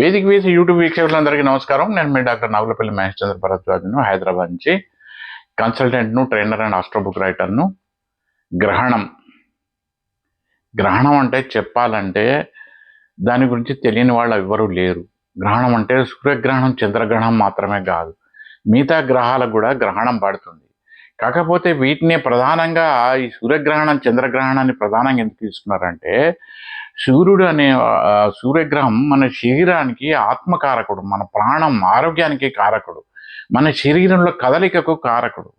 వేదిక వేసి యూట్యూబ్ వీక్షకులందరికీ నమస్కారం. నేను మీ డాక్టర్ నాగులపల్లి మహేష్ చంద్ర భరద్వాజ్ను, హైదరాబాద్ నుంచి కన్సల్టెంట్ను, ట్రైనర్ అండ్ ఆస్ట్రో బుక్ రైటర్ను. గ్రహణం అంటే చెప్పాలంటే దాని గురించి తెలియని వాళ్ళు ఎవ్వరూ లేరు. గ్రహణం అంటే సూర్యగ్రహణం, చంద్రగ్రహణం మాత్రమే కాదు, మిగతా గ్రహాలకు కూడా గ్రహణం పడుతుంది. కాకపోతే వీటిని ప్రధానంగా ఈ సూర్యగ్రహణం, చంద్రగ్రహణాన్ని ప్రధానంగా ఎందుకు తీసుకున్నారంటే, సూర్యుడు అనే సూర్యగ్రహం మన శరీరానికి ఆత్మకారకుడు, మన ప్రాణం ఆరోగ్యానికి కారకుడు, మన శరీరంలో కదలికకు కారకుడు.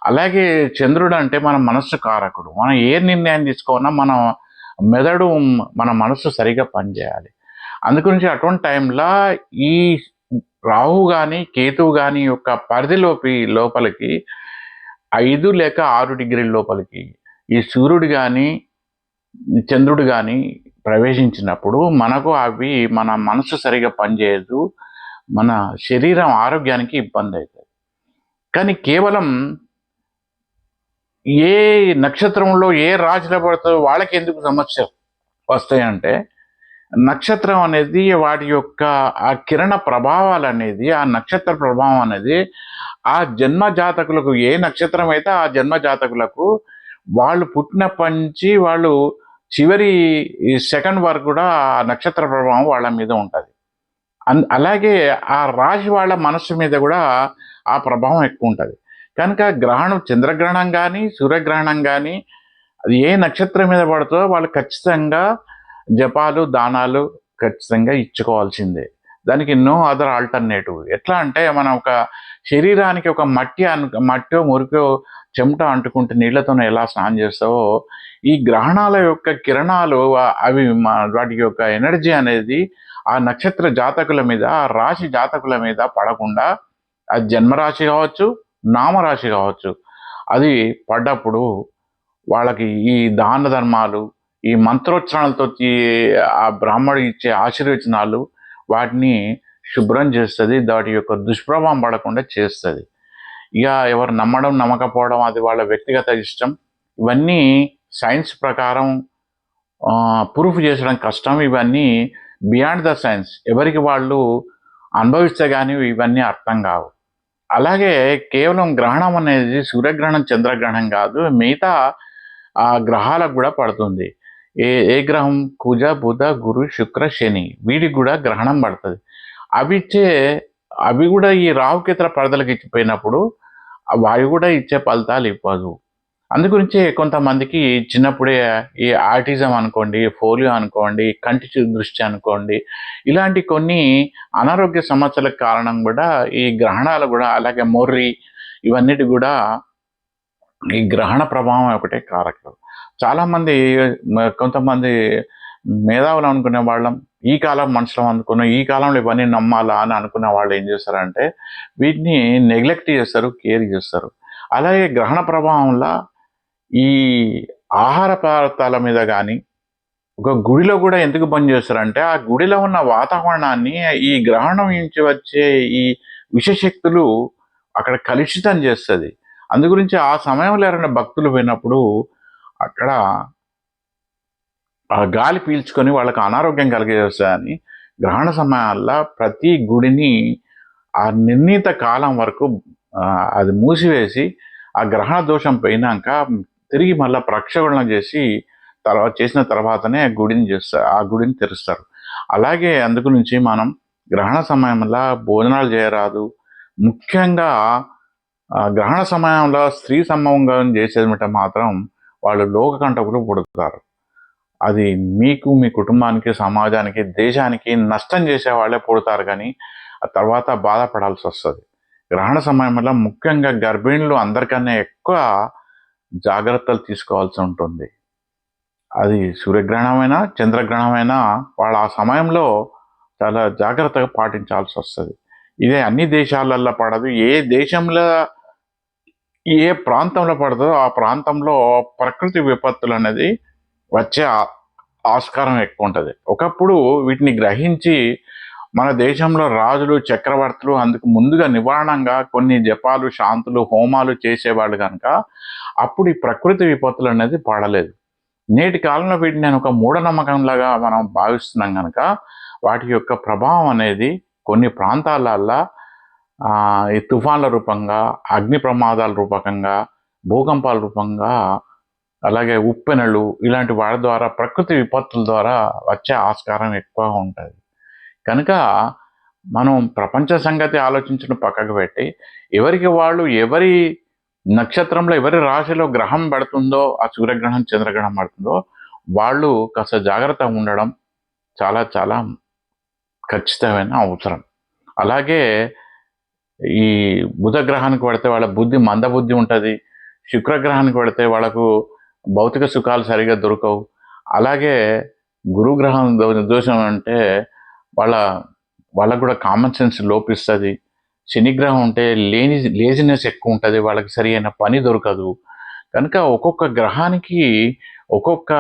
అలాగే చంద్రుడు అంటే మన మనస్సు కారకుడు. మనం ఏ నిర్ణయం తీసుకోవాలన్నా మన మెదడు, మన మనస్సు సరిగా పనిచేయాలి. అందుగురించి అటువంటి టైంలో ఈ రాహు కానీ కేతువు కానీ యొక్క లోపలికి 5 లేక 6 డిగ్రీల లోపలికి ఈ సూర్యుడు కానీ చంద్రుడు కానీ ప్రవేశించినప్పుడు మనకు అవి మన మనసు సరిగా పనిచేయదు, మన శరీరం ఆరోగ్యానికి ఇబ్బంది అవుతుంది. కానీ కేవలం ఏ నక్షత్రంలో ఏ రాశిలో పడుతుందో వాళ్ళకి ఎందుకు సమస్య వస్తాయంటే, నక్షత్రం అనేది వాటి యొక్క ఆ కిరణ ప్రభావాలు అనేది, ఆ నక్షత్ర ప్రభావం అనేది ఆ జన్మ జాతకులకు, ఏ నక్షత్రం అయితే ఆ జన్మ జాతకులకు వాళ్ళు పుట్టినప్పటి నుంచి వాళ్ళు చివరి సెకండ్ వరకు కూడా ఆ నక్షత్ర ప్రభావం వాళ్ళ మీద ఉంటుంది. అలాగే ఆ రాశి వాళ్ళ మనస్సు మీద కూడా ఆ ప్రభావం ఎక్కువ ఉంటుంది. కనుక గ్రహణం, చంద్రగ్రహణం కానీ సూర్యగ్రహణం కానీ అది ఏ నక్షత్రం మీద పడుతుందో వాళ్ళు ఖచ్చితంగా జపాలు, దానాలు ఖచ్చితంగా ఇచ్చుకోవాల్సిందే. దానికి నో అదర్ ఆల్టర్నేటివ్. ఎట్లా అంటే, మనం ఒక శరీరానికి ఒక మట్టో మురికో చెమట అంటుకుంటే నీళ్లతో ఎలా స్నానం చేస్తావో, ఈ గ్రహణాల యొక్క కిరణాలు అవి వాటి యొక్క ఎనర్జీ అనేది ఆ నక్షత్ర జాతకుల మీద, ఆ రాశి జాతకుల మీద పడకుండా, అది జన్మరాశి కావచ్చు, నామరాశి కావచ్చు, అది పడ్డప్పుడు వాళ్ళకి ఈ దాన ధర్మాలు, ఈ మంత్రోచ్చరణలతో ఆ బ్రాహ్మడు ఇచ్చే ఆశీర్వచనాలు వాటిని శుభ్రం చేస్తుంది, వాటి యొక్క దుష్ప్రభావం పడకుండా చేస్తుంది. ఇక ఎవరు నమ్మడం నమ్మకపోవడం అది వాళ్ళ వ్యక్తిగత ఇష్టం. ఇవన్నీ సైన్స్ ప్రకారం ప్రూఫ్ చేసడం కష్టం. ఇవన్నీ బియాండ్ ద సైన్స్, ఎవరికి వాళ్ళు అనుభవిస్తే కానీ ఇవన్నీ అర్థం కావు. అలాగే కేవలం గ్రహణం అనేది సూర్యగ్రహణం, చంద్రగ్రహణం కాదు, మిగతా ఆ గ్రహాలకు కూడా పడుతుంది. ఏ గ్రహం, కుజ, బుధ, గురు, శుక్ర, శని, వీటికి కూడా గ్రహణం పడుతుంది. అవి కూడా ఈ రాహుకేతుల పరదలకు ఇచ్చిపోయినప్పుడు వాయు కూడా ఇచ్చే ఫలితాలు ఇవ్వదు. అందుగురించి కొంతమందికి చిన్నప్పుడే ఈ ఆటిజం అనుకోండి, పోలియో అనుకోండి, కంటి దృష్టి అనుకోండి, ఇలాంటి కొన్ని అనారోగ్య సమస్యలకు కారణం కూడా ఈ గ్రహణాలు కూడా, అలాగే మొర్రి, ఇవన్నిటి కూడా ఈ గ్రహణ ప్రభావం ఒకటే కారకులు. చాలామంది, కొంతమంది మేధావులు అనుకునే వాళ్ళం, ఈ కాలం మనుషులం అనుకున్న, ఈ కాలంలో ఇవన్నీ నమ్మాలా అని అనుకునే వాళ్ళు ఏం చేస్తారంటే వీటిని నెగ్లెక్ట్ చేస్తారు, కేర్ చేస్తారు. అలాగే గ్రహణ ప్రభావంలో ఈ ఆహార పదార్థాల మీద కానీ, ఒక గుడిలో కూడా ఎందుకు పనిచేస్తారంటే, ఆ గుడిలో ఉన్న వాతావరణాన్ని ఈ గ్రహణం నుంచి వచ్చే ఈ విషశక్తులు అక్కడ కలుషితం చేస్తుంది. అందుగురించి ఆ సమయంలో ఎవరైనా భక్తులు పోయినప్పుడు అక్కడ ఆ గాలి పీల్చుకొని వాళ్ళకి అనారోగ్యం కలిగేస్తాయని గ్రహణ సమయాల్లో ప్రతి గుడిని ఆ నిర్ణీత కాలం వరకు అది మూసివేసి, ఆ గ్రహణ దోషం పోయినాక తిరిగి మళ్ళీ ప్రక్షాళన చేసిన తర్వాతనే ఆ గుడిని తెరుస్తారు. అలాగే అందుకు నుంచి మనం గ్రహణ సమయంలో భోజనాలు చేయరాదు. ముఖ్యంగా గ్రహణ సమయంలో స్త్రీ సంభోగం చేసేది మాత్రం వాళ్ళు లోకకంటకులు పుడతారు. అది మీకు, మీ కుటుంబానికి, సమాజానికి, దేశానికి నష్టం చేసే వాళ్ళే పుడతారు, కానీ ఆ తర్వాత బాధపడాల్సి వస్తుంది. గ్రహణ సమయంలో ముఖ్యంగా గర్భిణులు అందరికన్నా ఎక్కువ జాగ్రత్తలు తీసుకోవాల్సి ఉంటుంది. అది సూర్యగ్రహణమైనా చంద్రగ్రహణమైనా వాళ్ళు ఆ సమయంలో చాలా జాగ్రత్తగా పాటించాల్సి వస్తుంది. ఇదే అన్ని దేశాలల్లో పడదు. ఏ దేశంలో ఏ ప్రాంతంలో పడుతుందో ఆ ప్రాంతంలో ప్రకృతి విపత్తులు అనేది వచ్చే ఆస్కారం ఎక్కువ ఉంటుంది. ఒకప్పుడు వీటిని గ్రహించి మన దేశంలో రాజులు, చక్రవర్తులు అందుకు ముందుగా నివారణంగా కొన్ని జపాలు, శాంతులు, హోమాలు చేసేవాళ్ళు కనుక అప్పుడు ఈ ప్రకృతి విపత్తులు అనేది పడలేదు. నేటి కాలంలో వీటిని నేను ఒక మూఢనమ్మకంలాగా మనం భావిస్తున్నాం కనుక వాటి యొక్క ప్రభావం అనేది కొన్ని ప్రాంతాలల్లో ఈ తుఫాన్ల రూపంగా, అగ్ని ప్రమాదాల రూపకంగా, భూకంపాల రూపంగా, అలాగే ఉప్పెనలు ఇలాంటి వాటి ద్వారా ప్రకృతి విపత్తుల ద్వారా వచ్చే ఆస్కారం ఎక్కువ ఉంటుంది. కనుక మనం ప్రపంచ సంగతి ఆలోచించడం పక్కకు పెట్టి ఎవరికి వాళ్ళు ఎవరి నక్షత్రంలో ఎవరి రాశిలో గ్రహం పడుతుందో, ఆ సూర్యగ్రహణం చంద్రగ్రహణం పడుతుందో వాళ్ళు కాస్త జాగ్రత్తగా ఉండడం చాలా చాలా ఖచ్చితమైన అవసరం. అలాగే ఈ బుధగ్రహానికి పడితే వాళ్ళ బుద్ధి మందబుద్ధి ఉంటుంది, శుక్రగ్రహానికి పడితే వాళ్ళకు భౌతిక సుఖాలు సరిగా దొరకవు. అలాగే గురుగ్రహం దోషం అంటే వాళ్ళకు కూడా కామన్ సెన్స్ లోపిస్తుంది. శనిగ్రహం ఉంటే లేజినెస్ ఎక్కువ ఉంటుంది, వాళ్ళకి సరి అయిన పని దొరకదు. కనుక ఒక్కొక్క గ్రహానికి ఒక్కొక్క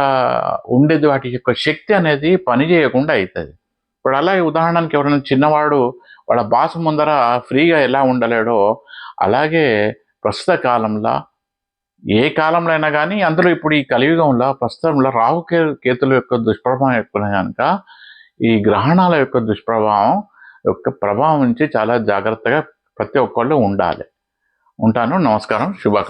ఉండేది వాటి యొక్క శక్తి అనేది పని చేయకుండా అవుతుంది. ఇప్పుడు అలాగే ఉదాహరణకి ఎవరైనా చిన్నవాడు వాళ్ళ బాస్ ముందర ఫ్రీగా ఎలా ఉండలేడో, అలాగే ప్రస్తుత కాలంలో ఏ కాలంలో అయినా కానీ అందులో ఇప్పుడు ఈ కలియుగంలో ప్రస్తుతంలో కేతుల యొక్క దుష్ప్రభావం ఎక్కువ కనుక ఈ గ్రహణాల యొక్క ప్రభావం నుంచి చాలా జాగ్రత్తగా ప్రతి ఒక్కళ్ళు ఉండాలి. ఉంటాను. నమస్కారం. శుభాకాంక్షలు.